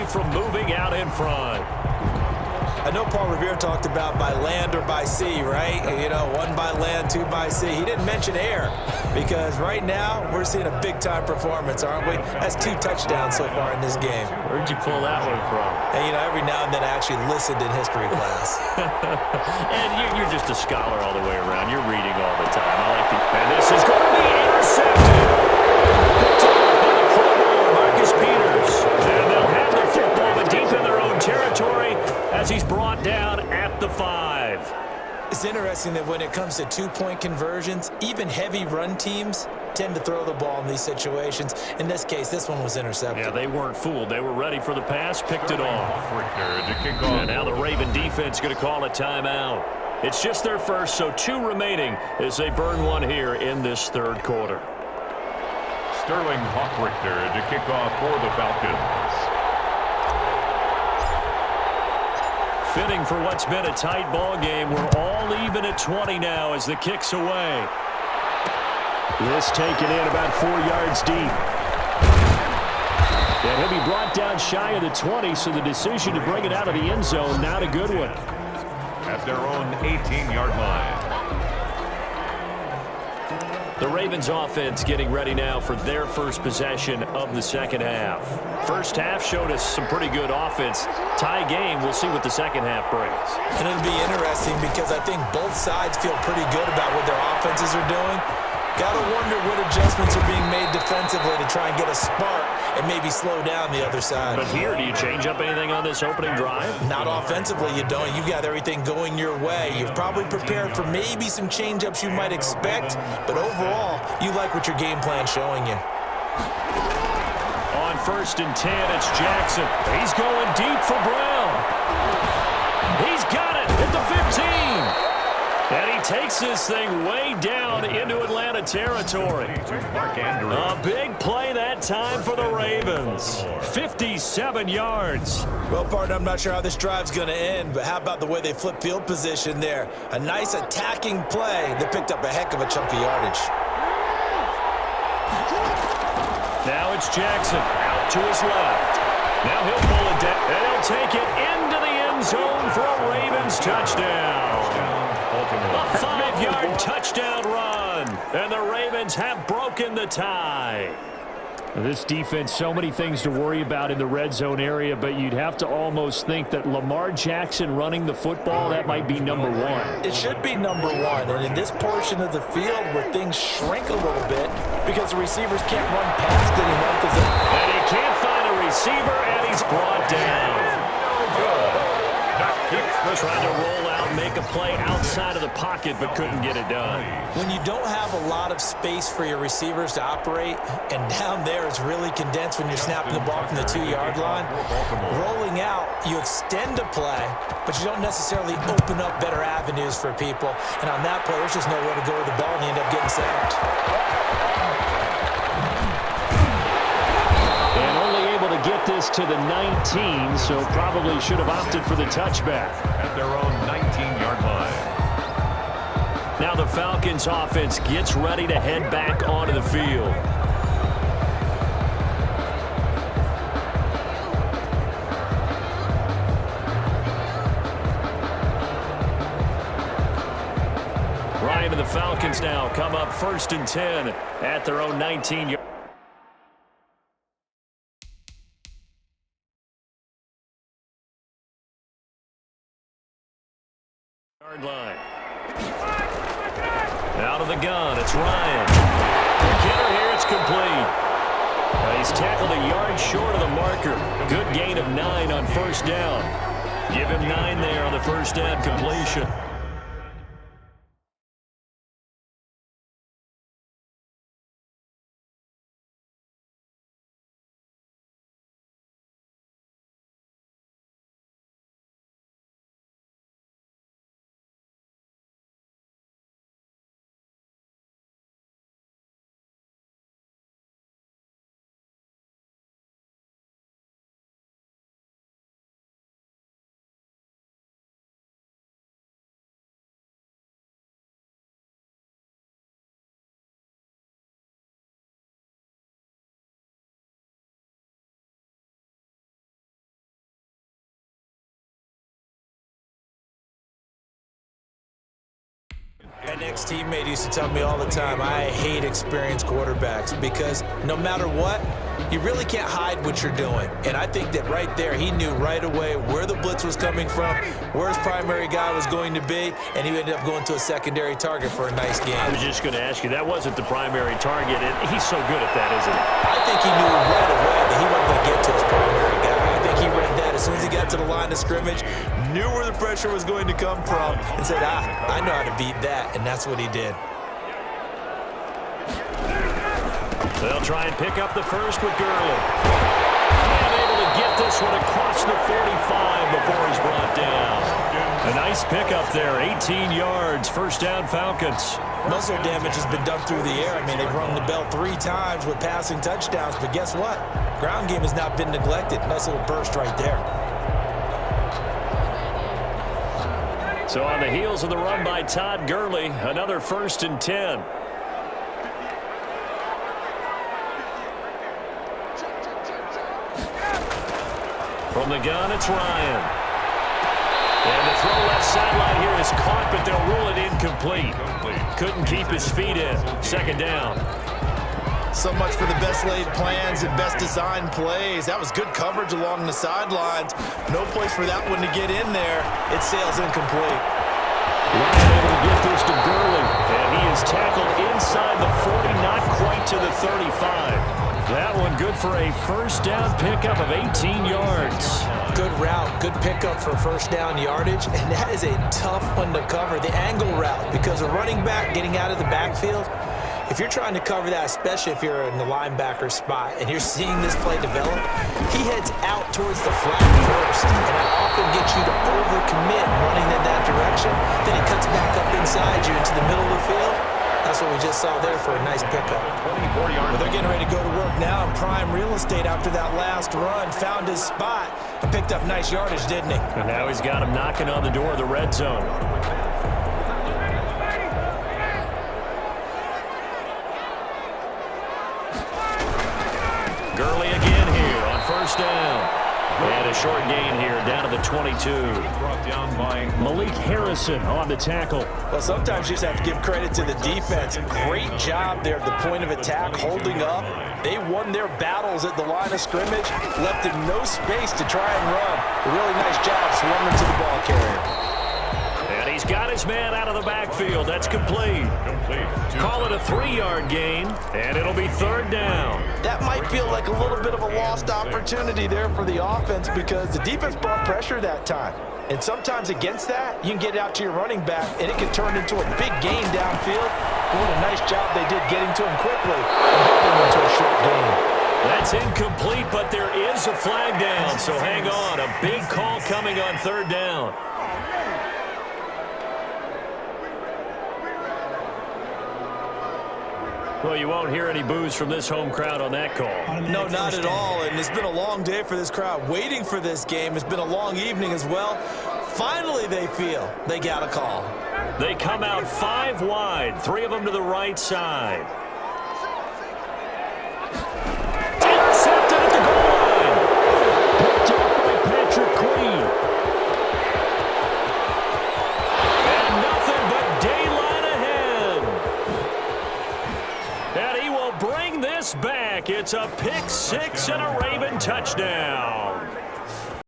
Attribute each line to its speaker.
Speaker 1: from moving out in front.
Speaker 2: I know Paul Revere talked about by land or by sea, right? You know, one by land, two by sea. He didn't mention air because right now we're seeing a big-time performance, aren't we? That's 2 touchdowns so far in this game.
Speaker 1: Where'd you pull that one from?
Speaker 2: And, you know, every now and then I actually listened in history class.
Speaker 1: And you're just a scholar all the way around. You're reading all the time. I like the. And this is going to be intercepted. Picked off by the Pro Bowler, Marcus Peters. And they'll have the football, but deep in their own territory as he's brought down at the 5.
Speaker 2: It's interesting that when it comes to 2-point conversions, even heavy run teams tend to throw the ball in these situations. In this case, this one was intercepted.
Speaker 1: Yeah, they weren't fooled. They were ready for the pass, picked it off. And now the Raven defense going to call a timeout. It's just their first, so 2 remaining as they burn one here in this third quarter.
Speaker 3: Sterling Hawkrichter to kick off for the Falcons.
Speaker 1: Fitting for what's been a tight ball game. We're all even at 20 now as the kick's away. This taken in about 4 yards deep. And he'll be brought down shy of the 20, so the decision to bring it out of the end zone, not a good one.
Speaker 3: At their own 18-yard line.
Speaker 1: The Ravens offense getting ready now for their first possession of the second half. First half showed us some pretty good offense. Tie game, we'll see what the second half brings.
Speaker 2: And it'll be interesting because I think both sides feel pretty good about what their offenses are doing. Gotta wonder what adjustments are being made defensively to try and get a spark and maybe slow down the other side.
Speaker 1: But here, do you change up anything on this opening drive?
Speaker 2: Not offensively, you don't. You've got everything going your way. You've probably prepared for maybe some change-ups you might expect, but overall, you like what your game plan's showing you.
Speaker 1: On 1st and 10, it's Jackson. He's going deep for Brown. He's got it at the 15. And he takes this thing way down into Atlanta territory. A big play that time for the Ravens. 57 yards.
Speaker 2: Well, partner, I'm not sure how this drive's going to end, but how about the way they flip field position there? A nice attacking play that picked up a heck of a chunk of yardage.
Speaker 1: Now it's Jackson out to his left. Now he'll pull it down, and he'll take it into the end zone for a Ravens touchdown. A 5-yard touchdown run, and the Ravens have broken the tie. This defense, so many things to worry about in the red zone area, but you'd have to almost think that Lamar Jackson running the football, that might be number 1.
Speaker 2: It should be number 1, and in this portion of the field where things shrink a little bit because the receivers can't run past anymore.
Speaker 1: And he can't find a receiver, and he's brought down. Trying to roll out, make a play outside of the pocket, but couldn't get it done.
Speaker 2: When you don't have a lot of space for your receivers to operate, and down there it's really condensed when you're snapping the ball from the 2-yard line, rolling out, you extend a play, but you don't necessarily open up better avenues for people. And on that play, there's just nowhere to go with the ball, and you end up getting sacked.
Speaker 1: Get this to the 19, so probably should have opted for the touchback.
Speaker 3: At their own 19-yard line.
Speaker 1: Now the Falcons offense gets ready to head back onto the field. Ryan and the Falcons now come up 1st and 10 at their own 19-yard. Line. Out of the gun, it's Ryan. McKinnon here, it's complete. He's tackled a yard short of the marker. Good gain of 9 on 1st down. Give him 9 there on the 1st down completion.
Speaker 2: next teammate used to tell me all the time, I hate experienced quarterbacks because no matter what, you really can't hide what you're doing. And I think that right there, he knew right away where the blitz was coming from, where his primary guy was going to be, and he ended up going to a secondary target for a nice game.
Speaker 1: I was just going to ask you, that wasn't the primary target, and he's so good at that, isn't he?
Speaker 2: I think he knew right away that he wasn't going to get to his primary guy. I think he read that as soon as he got to the line of scrimmage, knew where the pressure was going to come from, and said, I know how to beat that, and that's what he did.
Speaker 1: They'll try and pick up the first with Gurley. And able to get this one across the 45 before he's brought down. A nice pickup there, 18 yards, first down Falcons.
Speaker 2: Most of their damage has been done through the air. I mean, they've rung the bell 3 times with passing touchdowns, but guess what? Ground game has not been neglected. Nice little burst right there.
Speaker 1: So on the heels of the run by Todd Gurley, another 1st and 10. From the gun, it's Ryan. And the throw left sideline here is caught, but they'll rule it incomplete. Couldn't keep his feet in. 2nd down.
Speaker 2: So much for the best laid plans and best designed plays. That was good coverage along the sidelines. No place for that one to get in there. It sails incomplete.
Speaker 1: Ryan able to get this to Gurley. And he is tackled inside the 40, not quite to the 35. That one good for a first down pickup of 18 yards.
Speaker 2: Good route, good pickup for first down yardage, and that is a tough one to cover, the angle route, because a running back getting out of the backfield, if you're trying to cover that, especially if you're in the linebacker spot and you're seeing this play develop, he heads out towards the flat first, and that often gets you to overcommit running in that direction. Then he cuts back up inside you into the middle of the field. That's what we just saw there for a nice pickup. Well, they're getting ready to go to work now in prime real estate after that last run. Found his spot and picked up nice yardage, didn't he?
Speaker 1: And now he's got him knocking on the door of the red zone. Gurley again here on first down. And a short gain here down to the 22.
Speaker 3: Brought down by
Speaker 1: Malik Harrison on the tackle.
Speaker 2: Well, sometimes you just have to give credit to the defense. Great job there at the point of attack, holding up. They won their battles at the line of scrimmage, left him no space to try and run. A really nice job swarming to the ball carrier.
Speaker 1: And he's got his man out of the backfield. That's complete. Call it a 3-yard gain, and it'll be 3rd down.
Speaker 2: That might feel like a little bit of a lost opportunity there for the offense because the defense brought pressure that time. And sometimes against that, you can get out to your running back, and it can turn into a big gain downfield. But what a nice job they did getting to him quickly and holding him to a short gain.
Speaker 1: That's incomplete, but there is a flag down, so hang on. A big call coming on 3rd down. Well, you won't hear any boos from this home crowd on that call.
Speaker 2: No, not at all. And it's been a long day for this crowd. Waiting for this game. It's been a long evening as well. Finally, they feel they got a call.
Speaker 1: They come out 5 wide, 3 of them to the right side. Intercepted at the goal line. Picked up by Patrick Queen. And nothing but daylight ahead. And he will bring this back. It's a pick 6 and a Raven touchdown.